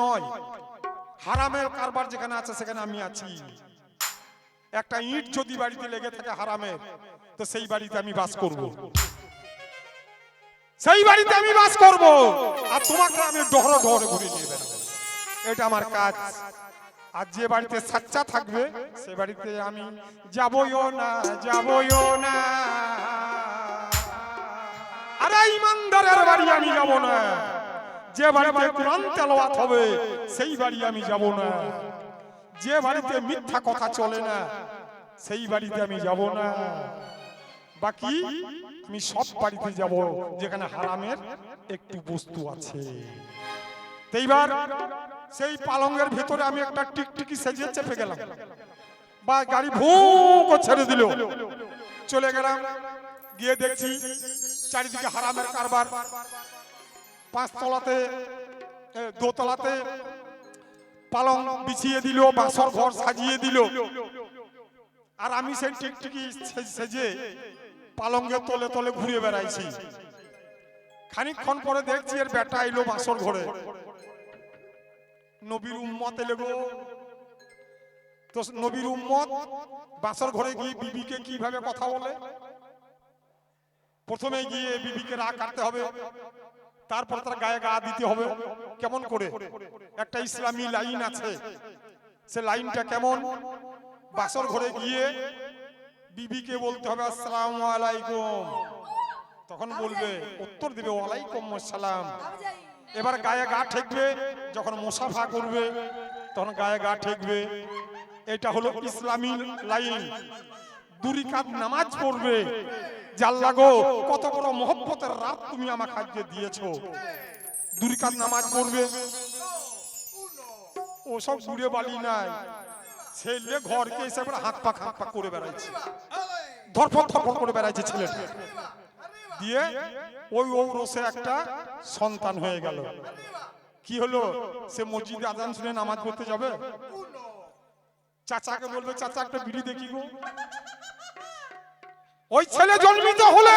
নয়, হারামের কারবার যেখানে আছে সেখানে আমি আছি। একটা ইট যদি বাড়িতে লেগে থাকে হারামের, তো সেই বাড়িতে আমি বাস করব, সেই বাড়িতে আমি বাস করব, আর তোমাকে আমি ডহরে ডহরে ঘুরে নিয়ে বেড়াবো। এটা আমার কাজ। আর যে বাড়িতে সাচ্চা থাকবে সে বাড়িতে আমি যাবইও না, যাবইও না। আরে ইমানদারের বাড়ি আমি যাব না। যে বাড়িতে কোরআন তেলাওয়াত হবে সেই বাড়ি আমি যাব না। যে বাড়িতে মিথ্যা কথা চলে না সেই বাড়িতে আমি যাব না। বাকি আমি সব বাড়িতে যাব যেখানে হারামের একটু বস্তু আছে। এইবার সেই পালঙ্গের ভিতরে আমি একটা টিকটিকি সেজে চেপে গেলাম, বা গাড়ি ভূ করে ছেড়ে দিল, চলে গেলাম। গিয়ে দেখছি চারিদিকে হারামের কারবার। পাঁচতলাতে দোতলাতে পালং বিছিয়ে দিল, বাসর ঘর সাজিয়ে দিল, আর আমি সেই টিকটিকি সেজে পালঙ্গের তলে তলে ঘুরে বেড়াইছি। খানিকক্ষণ পরে দেখছি এর বেটা এলো বাসর ঘরে। নবীর উম্মত এলে গো। তো নবীর উম্মত বাসর ঘরে গিয়ে বিবিকে কিভাবে কথা বলে? প্রথমে গিয়ে বিবিকে রাগ কাটতে হবে, তারপর তার গায়ে গা দিতে হবে। কেমন করে? একটা ইসলামী লাইন আছে, সে লাইনটা কেমন? বাসর ঘরে গিয়ে বিবিকে বলতে হবে আসসালামু আলাইকুম, তখন বলবে, উত্তর দিবে ওয়ালাইকুম আসসালাম। এবার গায়ে গা ঠেকবে, যখন মুসাফা করবে তখন গায়ে গা ঠেকবে। এটা হলো ইসলামী লাইন। দুই রাকাত নামাজ পড়বে, জাল্লা গো কত বড় মহব্বতের রাত তুমি আমাকে আজকে দিয়েছো। দুই রাকাত নামাজ পড়বে। ওসব ঘুরে বালি নাই, ছেলে ঘরকে এসে হাত পা করে বেড়াইছে, ধরফর ধরফর করে বেড়াইছে ছেলেটা। দিয়ে ওই রসে একটা সন্তান হয়ে গেল। কি হলো? সে মসজিদে আজান শুনে নামাজ পড়তে যাবে, চাচাকে বলবে চাচা একটা বিড়ি দেখি গো। ওই ছেলে জন্মিত হলে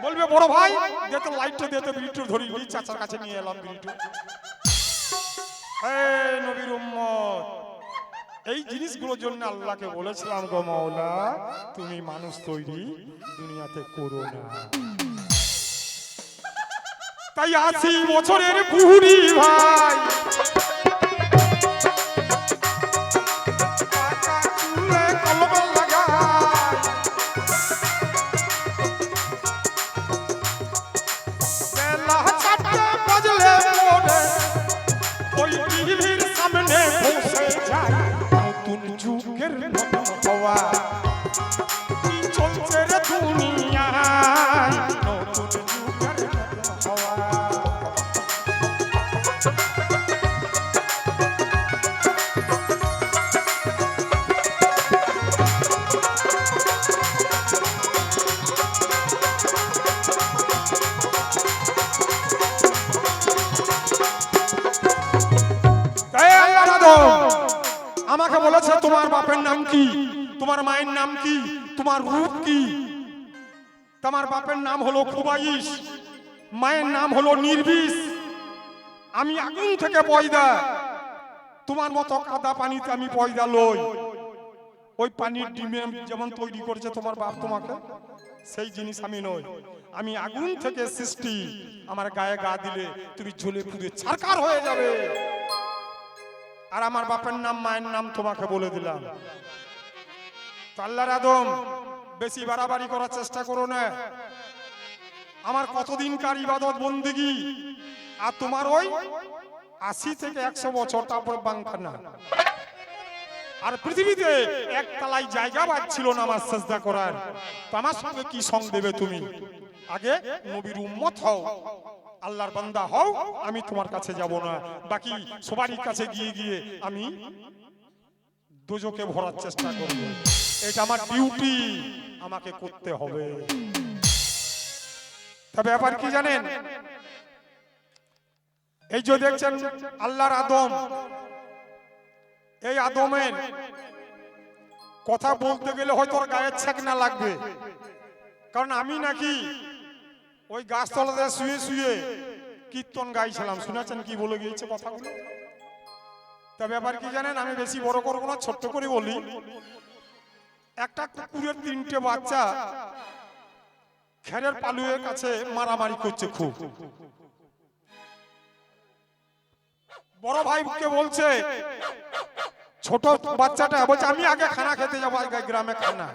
বলবে বড় ভাই দে তো লাইটটা, দে তো বিড়িটা ধরি, চাচার কাছে নিয়ে এলাম বিড়িটা। এই নবীর উম্মত, এই জিনিসগুলোর জন্য আল্লাহকে বলেছিলাম গো মাওলা তুমি মানুষ তৈরি দুনিয়াতে করো না। তাই 80 বছরের বুড়ি ভাই আমাকে বলেছে তোমার বাপের নাম কি, তোমার মায়ের নাম কি, তোমার রূপ কি? তোমার বাপের নাম হলো খুবাইশ, মায়ের নাম হলো নির্বিষ। আমি আগুন থেকে পয়দা, তোমার মতো কাদা পানিতে আমি পয়দা লই। ওই পানির ডিমে যেমন তৈরি করেছে তোমার বাপ তোমাকে, সেই জিনিস আমি নই। আমি আগুন থেকে সৃষ্টি। আমার গায়ে গা দিলে তুমি জ্বলে পুড়ে ছারখার হয়ে যাবে। আর আমার বাপের নাম মায়ের নাম তোমাকে বলে দিলাম। আল্লাহর আদম বেশি বাড়াবাড়ি করার চেষ্টা করো না। আমার কতদিনকার ইবাদত বন্দেগী, আর তোমার ওই 80 থেকে 100 বছর, তারপর বাংখানা। আর পৃথিবীতে এক তালাই জায়গা পাচ্ছিল না আমার সেজদা করার। তো আমার সঙ্গে কি সঙ্গ দেবে তুমি? আগে নবীর উম্মত হও, আল্লাহর বান্দা হও, আমি তোমার কাছে যাব না। বাকি সবারই কাছে গিয়ে গিয়ে আমি দোজকে ভরার চেষ্টা করব। এটা আমার ডিউটি, আমাকে করতে হবে। তবে ব্যাপার কি জানেন? এই যে দেখছেন আল্লাহর আদম, এই আদমের কথা বলতে গেলে হয়তো ওর গায়ের ছাকনা লাগবে। কারণ আমি নাকি ওই গাছতলাতে শুয়ে শুয়ে কীর্তন গাইছিলাম। শুনেছেন কি বলে গিয়েছে কথাগুলো? তা ব্যাপার কি জানেন, আমি বেশি বড় করবো না, ছোট্ট করে বলি। একটা কুকুরের 3টে বাচ্চা খেরের পালুয়ের কাছে মারামারি করছে খুব। বড় ভাইকে বলছে, ছোট বাচ্চাটা বলছে আমি আগে খানা খেতে যাবো, আগে গ্রামে খানা।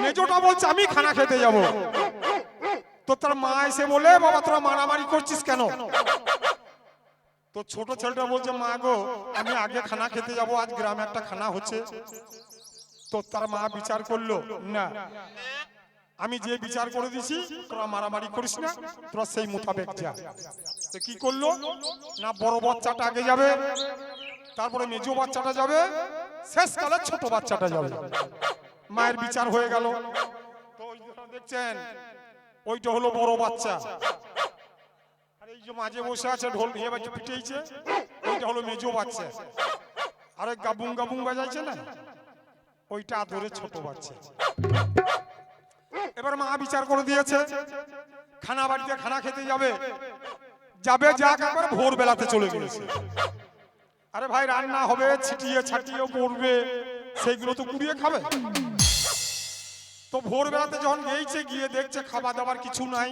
মেজোটা বলছে আমি খানা খেতে যাব। তো তার মা এসে বলে, বাবা তোরা মারামারি করছিস কেন? তো ছোট ছেলেটা বলছে, মা গো আমি আগে খানা খেতে যাব, আজ গ্রামে একটা খানা হচ্ছে। তো তার মা বিচার করলো, না আমি যে বিচার করে দিছি তোরা মারামারি করিস না, তোরা সেই মোতাবেক যা। তো কি করলো না, বড় বাচ্চাটা আগে যাবে, তারপরে মেজো বাচ্চাটা যাবে, শেষকালে ছোট বাচ্চাটা যাবে। মায়ের বিচার হয়ে গেল। তো ওই দেখছেন, ওইটা হলো বড় বাচ্চা, আর এই যে মাঝে বসে আছে ঢোল নিয়ে বাচ্চা পিটেইছে, ওইটা হলো মেজো বাচ্চা। আরে গাবুং গাবুং বাজাইছে না, ওইটা আদরে ছোট বাচ্চা। এবার মা বিচার করে দিয়েছে, খানা বাড়িতে খানা খেতে যাবে, যাবে যাক, একবার ভোর বেলাতে চলে গেছে। আরে ভাই রান্না হবে, ছিটিয়ে ছাটিয়ে পড়বে, সেইগুলো তো কুড়িয়ে খাবে। তো ভোর বেলাতে যখন গিয়েছে, গিয়ে দেখছে খাবার দাবার কিছু নাই।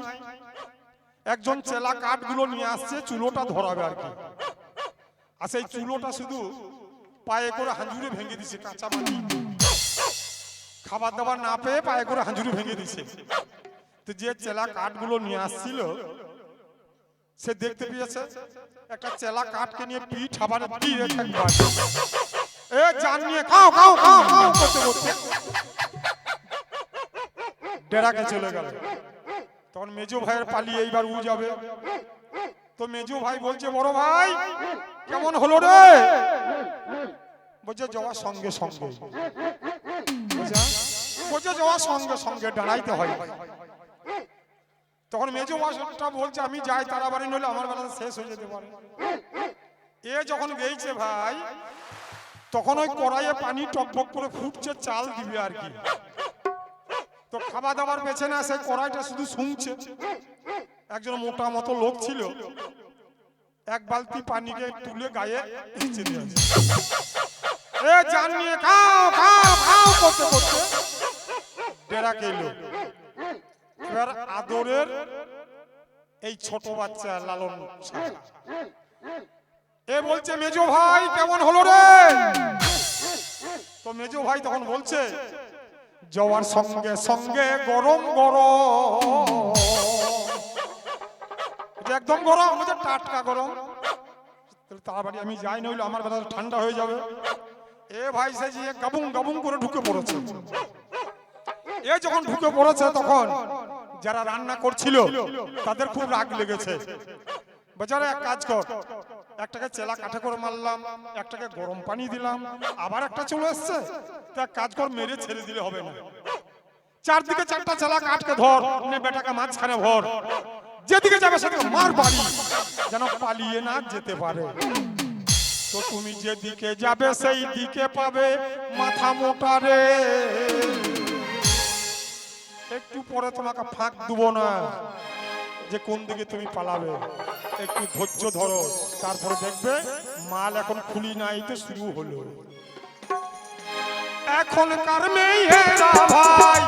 একজন চেলা কাঠগুলো নিয়ে আসছে, চুলোটা ধরাবে আর কি। আর সেই চুলোটা শুধু পায়ে করে হাঁজুরে ভেঙে দিছে, কাঁচা মাটি। খাবার দাবার না পেয়ে পায়ে করে হাঁজুরে ভেঙে দিছে। তো যে চেলা কাঠগুলো নিয়ে আসছিল, সে দেখতে পেয়েছে একটা চেলা কাঠকে নিয়ে পিঠ আবার এ জান নিয়ে খাও খাও খাও খাও করতে করতে ডেরাকে চলে গেল। তখন মেজো ভাইয়ের পালিয়ে এইবার উ যাবে। তো মেজো ভাই বলছে, বড় ভাই কেমন হলো রে? বলছে যাওয়ার সঙ্গে সঙ্গে, বলছে যাওয়ার সঙ্গে সঙ্গে দাঁড়াইতে হয়। তখন মেজো ভাইটা বলছে, আমি যাই তাড়াতাড়ি, নইলে আমার বেলা শেষ হয়ে যেতে পারে। এ যখন গেইছে ভাই, তখন ওই কড়াইয়ে পানি টকবক করে ফুটছে, চাল দিবে আর কি। তো খাবার দাবার পেছে না, সেই কড়াইটা শুধু শুনছে। একজন মোটা মতো লোক ছিল, এক বালতি পানিকে তুলে গায়ে ভিজে দিয়েছে। এ জান নিয়ে খাও খাও খাও করতে করতে ডেরা গেলো। এবার আদরের এই ছোট বাচ্চা লালন এ বলছে, মেজো ভাই কেমন হলো রে? তো মেজো ভাই তখন বলছে, যাওয়ার সঙ্গে সঙ্গে গরম গরম, একদম গরম, টাটকা গরম। তাড়াতাড়ি আমি যাই, নইলে আমার বেলা ঠান্ডা হয়ে যাবে। এ ভাই সে যে গাবুং গাবুং করে ঢুকে পড়েছে। এ যখন ঢুকে পড়েছে, তখন যারা রান্না করছিল তাদের খুব রাগ লেগেছে। বেচারা এক কাজ কর, একটাকে চেলা কাঠে করে মারলাম, একটাকে গরম পানি দিলাম, আবার একটা চলে এসছে, তো এক কাজ কর, মেরে ছেড়ে দিলে হবে না। চারদিকে চারটা চেলা কাঠকে ধর, নে বেটাকে মাঝখানে ভর, যেদিকে যাবে সেদিকে মার বাড়ি, যেন পালিয়ে না যেতে পারে। তো তুমি যেদিকে যাবে সেই দিকে পাবে মাথা মোটা রে। একটু পরে তোমাকে ফাঁক দেবো না যে কোন দিকে তুমি পালাবে, একটু ধৈর্য ধরো, তারপরে দেখবে মাল এখন খুলি নাই তো শুরু হলো। এখনকার মেয়েরা ভাই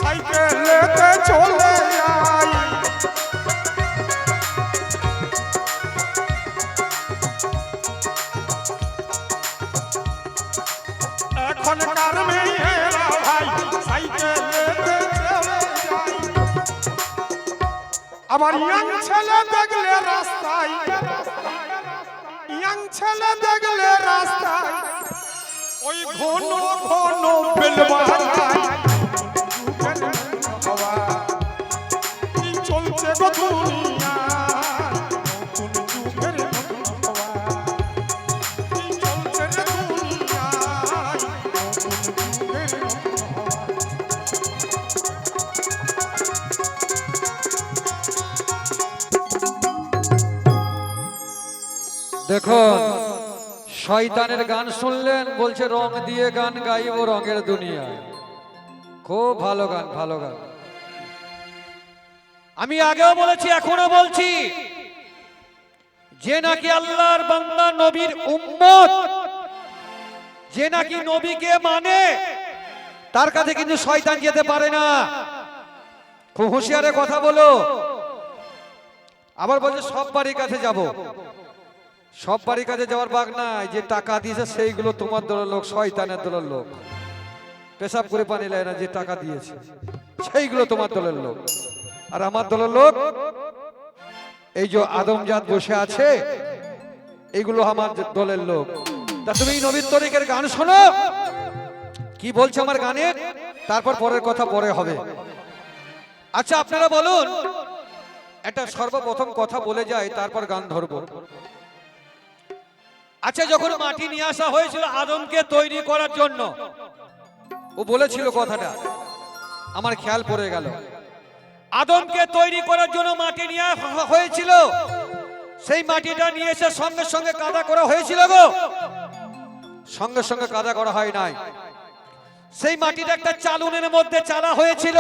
সাইকেলেতে চলে যায়, এখনকার মেয়েরা ভাই সাইকেলেতে চলে যায়। আবার ইয়াং ছেলে দেখলে রাস্তায়, ইয়াং ছেলে দেখলে রাস্তায় ওই ঘন ঘন বেল বাজায়। কি চলছে গো দুনিয়া, নতুন যুগের হাওয়া। কি চলছে রে দুনিয়ায়, নতুন যুগের হাওয়া। দেখুন, শয়তানের গান শুনলেন, বলছে রং দিয়ে গান গাইব রঙের দুনিয়ায়। খুব ভালো গান, ভালো গান। আমি আগেও বলেছি এখনো বলছি, যে নাকি আল্লাহর বান্দা নবীর উম্মত, যে নাকি নবীকে মানে, তার কাছে কিন্তু শয়তান যেতে পারে না। খুব হুঁশিয়ারে কথা বলো। আবার বলছে সব বাড়ির কাছে যাব, সব বাড়ির কাছে যাওয়ার বাগ নাই। যে টাকা দিয়েছে সেইগুলো তোমার দলের লোক, শয়তানের দলের লোক। পেশাব করে পানি নেয় না, যে টাকা দিয়েছে সেইগুলো তোমার দলের লোক। আর আমার দলের লোক এই যে আদমজাত বসে আছে, এইগুলো আমার দলের লোক। তা তুমি নবীর তরিকের গান শোনো, কি বলছে আমার গানে, তারপর পরের কথা পরে হবে। আচ্ছা আপনারা বলুন, একটা সর্বপ্রথম কথা বলে যায়, তারপর গান ধরবো। আচ্ছা, যখন মাটি নিয়ে আসা হয়েছিল আদমকে তৈরি করার জন্য, ও বলেছিল কথাটা, আমার খেয়াল পড়ে গেল। আদমকে তৈরি করার জন্য মাটি নিয়ে হয়েছিল, সেই মাটিটা নিয়ে এসে সঙ্গে সঙ্গে কাদা করা হয়েছিল গো? সঙ্গে সঙ্গে কাদা করা হয় নাই। সেই মাটিটা একটা চালুনের মধ্যে চালা হয়েছিল,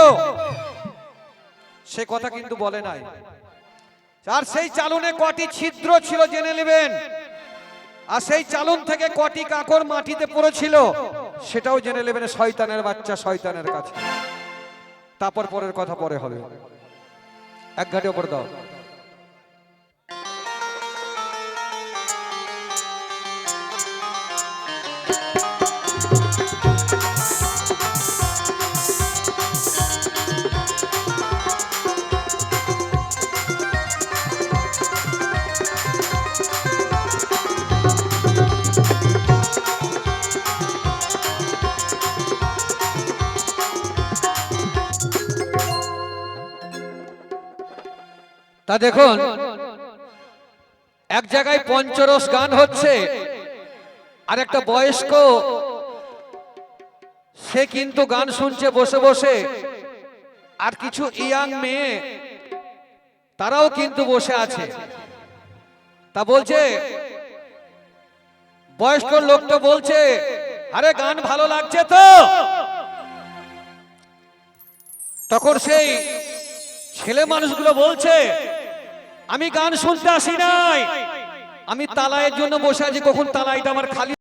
সে কথা কিন্তু বলে নাই। আর সেই চালুনে কটি ছিদ্র ছিল জেনে নেবেন, আর সেই চালুন থেকে কটি কাকর মাটিতে পড়েছিল সেটাও জেনে নেবেন। শয়তানের বাচ্চা শয়তানের কাছে। তারপর পরের কথা পরে হবে। এক ঘাটে ওপর দাও। তা দেখুন, এক জায়গায় পঞ্চরস গান হচ্ছে, আর একটা বয়স্ক সে কিন্তু গান শুনছে বসে বসে, আর কিছু ইয়াং মেয়ে তারাও কিন্তু বসে আছে। তা বলছে, বয়স্ক লোকটা বলছে, আরে গান ভালো লাগছে তো? তখন সেই ছেলে মানুষগুলো বলছে, আমি গান শুনতে আসি নাই, আমি তালাইয়ের জন্য বসে আছি, কখন তালাইটা আমার খালি